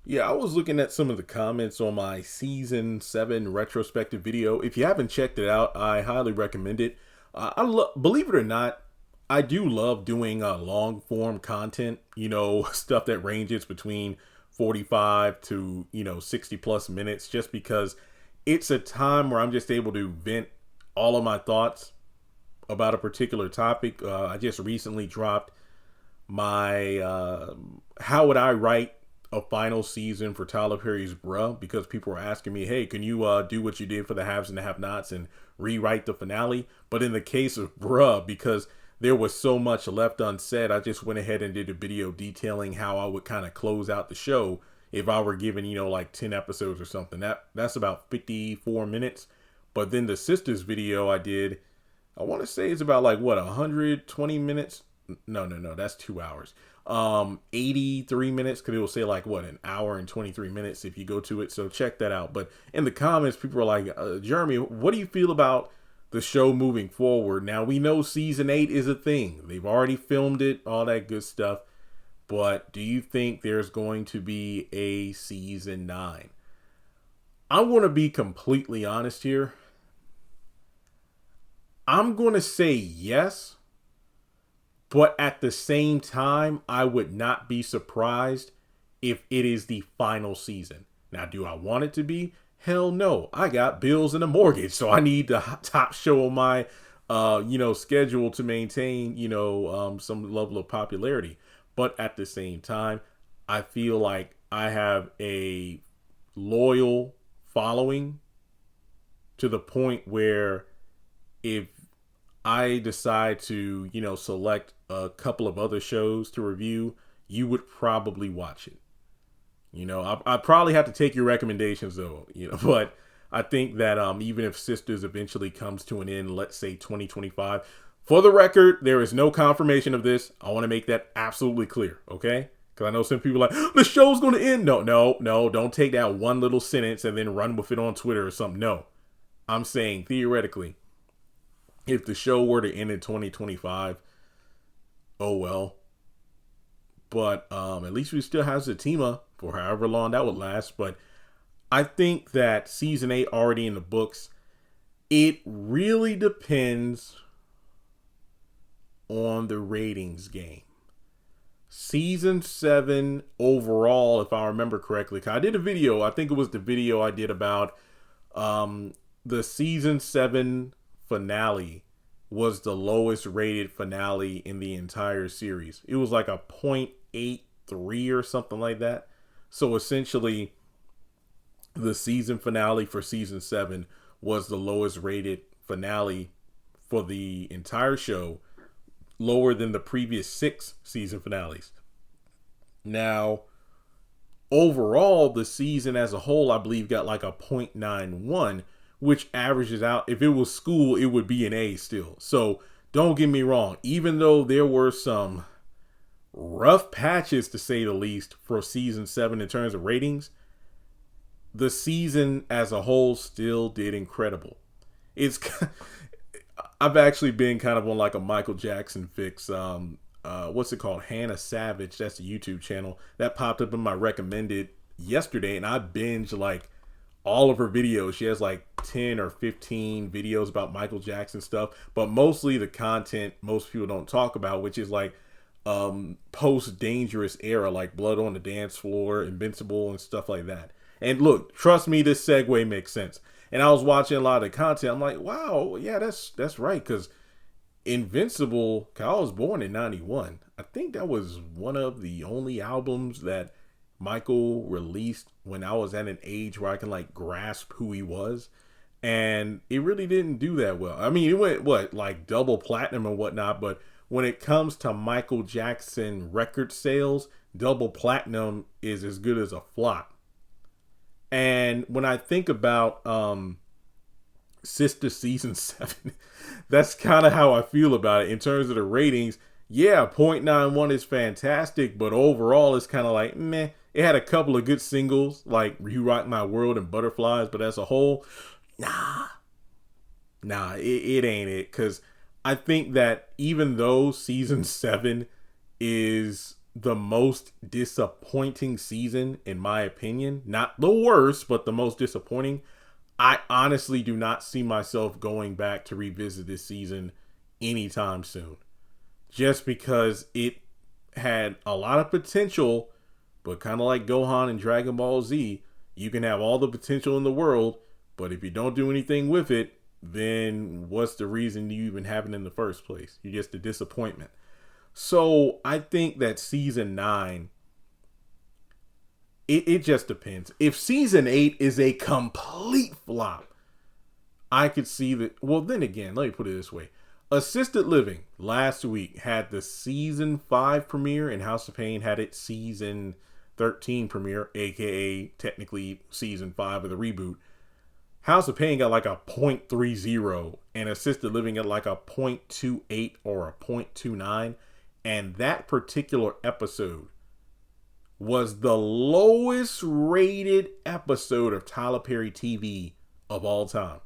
Yeah, I was looking at some of the comments on my season 7 retrospective video. If you haven't checked it out, I highly recommend it. Believe it or not, I do love doing long form content, stuff that ranges between 45 to, 60 plus minutes, just because it's a time where I'm just able to vent all of my thoughts about a particular topic. I just recently dropped my how would I write a final season for Tyler Perry's Bruh, because people were asking me, hey, can you do what you did for the haves and the have nots and rewrite the finale? But in the case of Bruh, because there was so much left unsaid, I just went ahead and did a video detailing how I would kind of close out the show if I were given, like 10 episodes or something. That's about 54 minutes. But then the Sistas video I did, I want to say it's about like what, 120 minutes? No, that's 2 hours. 83 minutes, because it will say like what, an hour and 23 minutes if you go to it. So check that out. But in the comments, people are like, Jeremy, what do you feel about the show moving forward? Now, we know season 8 is a thing. They've already filmed it, all that good stuff. But do you think there's going to be a season 9? I want to be completely honest here. I'm going to say yes. But at the same time, I would not be surprised if it is the final season. Now, do I want it to be? Hell no. I got bills and a mortgage, so I need the top show on my, schedule to maintain, some level of popularity. But at the same time, I feel like I have a loyal following to the point where if I decide to, select a couple of other shows to review, you would probably watch it. I probably have to take your recommendations though, but I think that even if Sisters eventually comes to an end, let's say 2025, for the record, there is no confirmation of this. I want to make that absolutely clear, okay? Because I know some people are like, the show's going to end. No, don't take that one little sentence and then run with it on Twitter or something. No, I'm saying theoretically, if the show were to end in 2025, oh well. But at least we still have Zatima for however long that would last. But I think that season 8 already in the books. It really depends on the ratings game. Season 7 overall, if I remember correctly, 'cause I did a video. I think it was the video I did about the season 7 finale was the lowest rated finale in the entire series. It was like a 0.83 or something like that. So essentially, the season finale for season 7 was the lowest rated finale for the entire show, lower than the previous 6 season finales. Now, overall, the season as a whole, I believe, got like a 0.91, which averages out. If it was school, it would be an A still. So don't get me wrong. Even though there were some rough patches, to say the least, for season 7 in terms of ratings, the season as a whole still did incredible. It's I've actually been kind of on like a Michael Jackson fix. What's it called? Hannah Savage. That's the YouTube channel that popped up in my recommended yesterday, and I binged like all of her videos. She has like 10 or 15 videos about Michael Jackson stuff, but mostly the content most people don't talk about, which is like post dangerous era, like Blood on the Dance Floor, Invincible, and stuff like that. And look, trust me, this segue makes sense. And I was watching a lot of the content. I'm like, wow, yeah, that's right. Because Invincible, I was born in 91. I think that was one of the only albums that Michael released when I was at an age where I can like grasp who he was. And it really didn't do that well. I mean, it went like double platinum and whatnot, but when it comes to Michael Jackson record sales, double platinum is as good as a flop. And when I think about Sister season 7, that's kind of how I feel about it in terms of the ratings. Yeah, 0.91 is fantastic, but overall it's kind of like meh. It had a couple of good singles like You Rock My World and Butterflies, but as a whole, nah, it ain't it. Because I think that even though season 7 is the most disappointing season, in my opinion. Not the worst, but the most disappointing. I honestly do not see myself going back to revisit this season anytime soon. Just because it had a lot of potential, but kind of like Gohan and Dragon Ball Z, you can have all the potential in the world, but if you don't do anything with it, then what's the reason you even have it in the first place? You're just a disappointment. So I think that season 9, it just depends. If season 8 is a complete flop, I could see that. Well, then again, let me put it this way. Assisted Living last week had the season 5 premiere, and House of Pain had its season 13 premiere, aka technically season 5 of the reboot. House of Pain got like a 0.30 and Assisted Living got like a 0.28 or a 0.29. And that particular episode was the lowest rated episode of Tyler Perry TV of all time.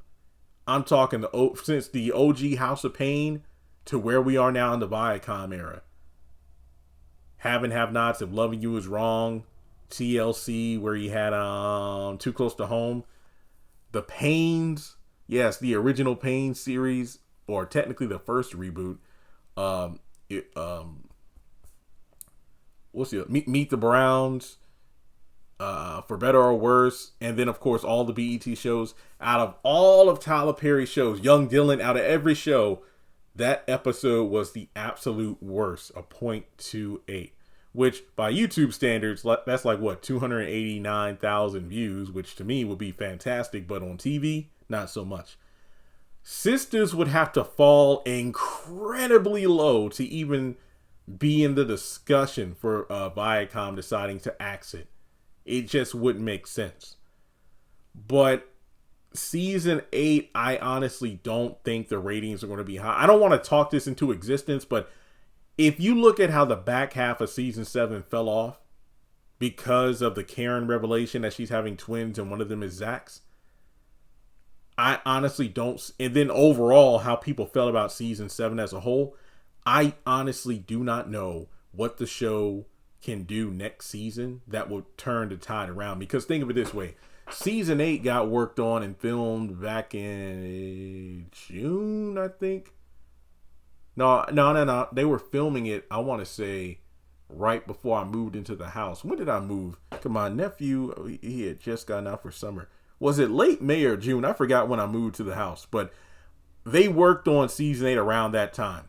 I'm talking since the OG House of Pain to where we are now in the Viacom era. Have and Have Nots, If Loving You Is Wrong, TLC, where he had Too Close to Home. The Pains, yes, the original Pains series, or technically the first reboot. Meet the Browns, For Better or Worse, and then of course all the BET shows. Out of all of Tyler Perry's shows, Young Dylan, out of every show, that episode was the absolute worst, a 0.28, which by YouTube standards, that's like what, 289,000 views, which to me would be fantastic, but on TV, not so much. Sistas would have to fall incredibly low to even be in the discussion for Viacom deciding to axe it. It just wouldn't make sense. But season 8, I honestly don't think the ratings are going to be high. I don't want to talk this into existence, but if you look at how the back half of season 7 fell off because of the Karen revelation that she's having twins and one of them is Zach's, I honestly don't. And then overall, how people felt about season 7 as a whole, I honestly do not know what the show can do next season that will turn the tide around. Because think of it this way. Season 8 got worked on and filmed back in June, I think. No. They were filming it, I want to say, right before I moved into the house. When did I move? Because my nephew, he had just gotten out for summer. Was it late May or June? I forgot when I moved to the house. But they worked on season 8 around that time.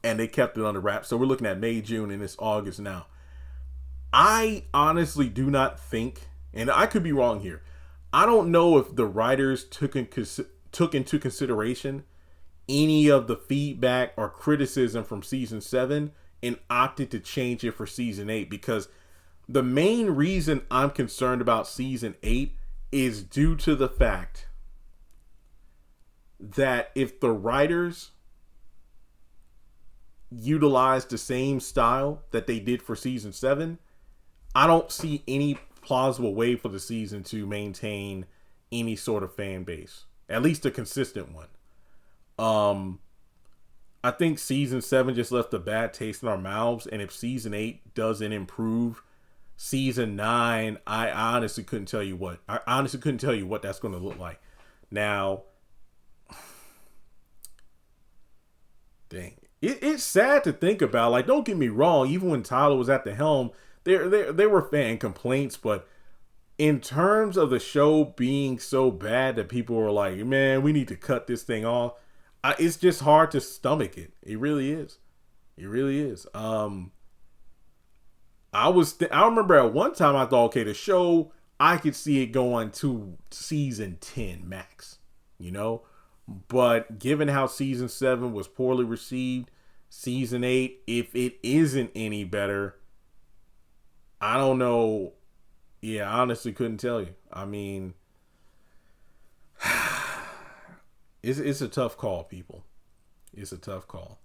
And they kept it under wraps. So we're looking at May, June, and it's August now. I honestly do not think, and I could be wrong here, I don't know if the writers took into consideration any of the feedback or criticism from season 7 and opted to change it for season 8. Because the main reason I'm concerned about season 8 is due to the fact that if the writers utilize the same style that they did for season 7, I don't see any plausible way for the season to maintain any sort of fan base, at least a consistent one. I think season 7 just left a bad taste in our mouths, and if season 8 doesn't improve, season 9, I honestly couldn't tell you what that's going to look like. Now, dang. It's sad to think about. Like, don't get me wrong. Even when Tyler was at the helm, there were fan complaints. But in terms of the show being so bad that people were like, man, we need to cut this thing off, it's just hard to stomach it. It really is. It really is. I remember at one time I thought, okay, the show, I could see it going to season 10 max, you know? But given how season 7 was poorly received, season 8, if it isn't any better, I don't know. Yeah, I honestly couldn't tell you. I mean, it's a tough call, people. It's a tough call.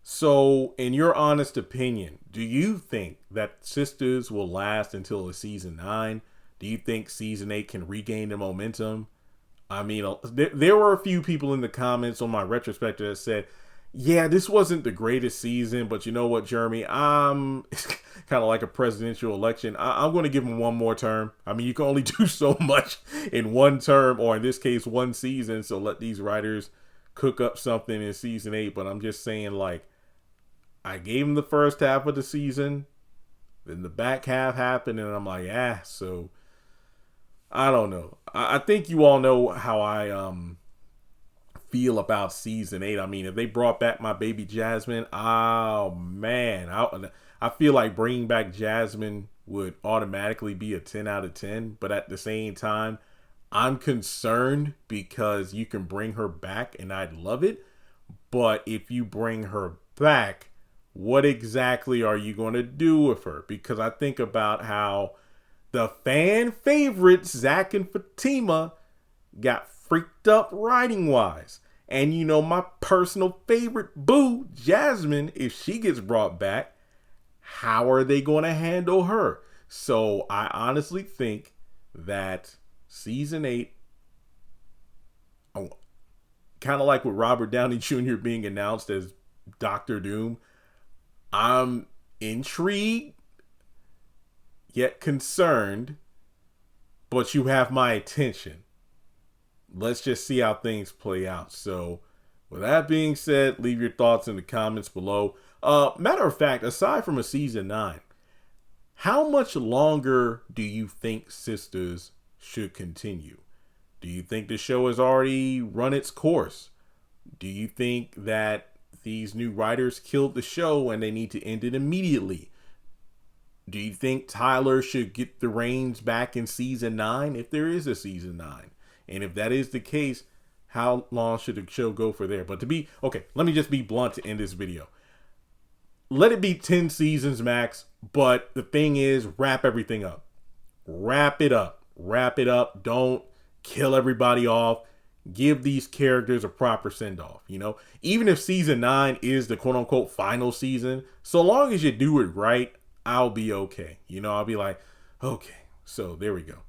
So, in your honest opinion, do you think that Sistas will last until season 9? Do you think season 8 can regain the momentum? I mean, there were a few people in the comments on my retrospective that said, Yeah, this wasn't the greatest season, but you know what, Jeremy? It's kind of like a presidential election. I'm going to give him one more term. I mean, you can only do so much in one term, or in this case, one season. So let these writers cook up something in season 8. But I'm just saying, like, I gave him the first half of the season, then the back half happened, and I'm like, so I don't know. I think you all know how I feel about season 8. I mean, if they brought back my baby Jasmine, oh man, I feel like bringing back Jasmine would automatically be a 10 out of 10. But at the same time, I'm concerned because you can bring her back and I'd love it. But if you bring her back, what exactly are you going to do with her? Because I think about how the fan favorites, Zach and Fatima, got freaked up writing wise. And you know, my personal favorite boo, Jasmine, if she gets brought back, how are they going to handle her? So I honestly think that season 8, kind of like with Robert Downey Jr. being announced as Doctor Doom, I'm intrigued yet concerned, but you have my attention. Let's just see how things play out. So with that being said, leave your thoughts in the comments below. Matter of fact, aside from a season 9, how much longer do you think Sistas should continue? Do you think the show has already run its course? Do you think that these new writers killed the show and they need to end it immediately? Do you think Tyler should get the reins back in season 9 if there is a season 9? And if that is the case, how long should the show go for there? But let me just be blunt to end this video. Let it be 10 seasons max, but the thing is, wrap everything up. Wrap it up. Wrap it up. Don't kill everybody off. Give these characters a proper send-off, you know? Even if season 9 is the quote-unquote final season, so long as you do it right, I'll be okay. You know, I'll be like, okay, so there we go.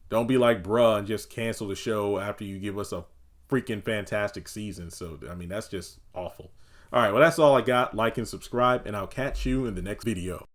Don't be like bruh and just cancel the show after you give us a freaking fantastic season. So, I mean, that's just awful. All right, well, that's all I got. Like and subscribe, and I'll catch you in the next video.